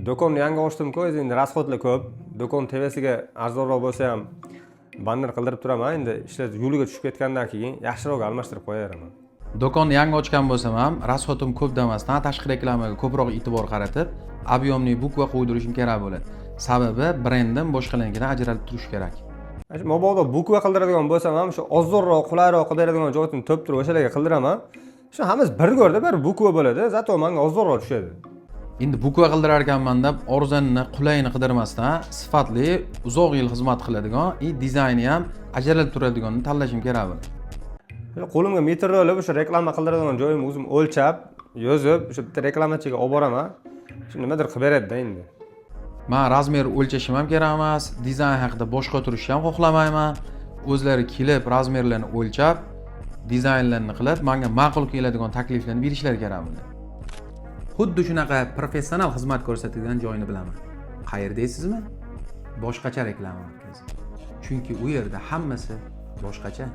Do'konni yangi ochdim-ku, o'zi endi rasxodlar ko'p. Do'kon tevasiga arzonroq bo'lsa ham banner qildirib turaman. Endi ishlar yo'liga tushib ketgandan keyin yaxshiroq almashtirib qo'yaraman. Do'konni yangi ochgan bo'lsam ham, rasxotim ko'p demasdan tashqi reklamaga ko'proq e'tibor qaratib, объемli bukva qo'ydirishim kerak bo'ladi. Sababi brendim boshqalarnikidan ajralib turishi kerak. Mabodo bukva qildiradigan bo'lsam ham shu ozorroq, qulayroq qildiradigan joyini to'p turib o'shalarga qildiraman. Shu hammasi bir go'rda bir bukva bo'ladi, zato menga ozorroq tushadi. Endi bukva qildirar ekanman deb arzonni, qulayini qidirmasdan, sifatli, uzoq yil xizmat qiladigan, dizayni ham ajralib turadiganni tanlashim kerak bo'ladi. Qo'limga metrni olib o'sha reklama qildiradigan joyimni o'zim o'lchab, yozib, o'sha bitta reklamachiga olib boraman. Shu nimadir qilib beradi-da endi. Men razmer o'lchashim ham kerak emas, dizayn haqida boshqa turishni ham xohlamayman. O'zlari kelib, razmerlarni o'lchab, dizaynlarni qilib, menga ma'qul keladigan takliflarni berishlari kerak bo'ladi. Xuddi shunaqa professional xizmat ko'rsatadigan joyni bilaman. Qayerda deysizmi? Boshqacha reklama markazi. Chunki u yerda hammasi boshqacha.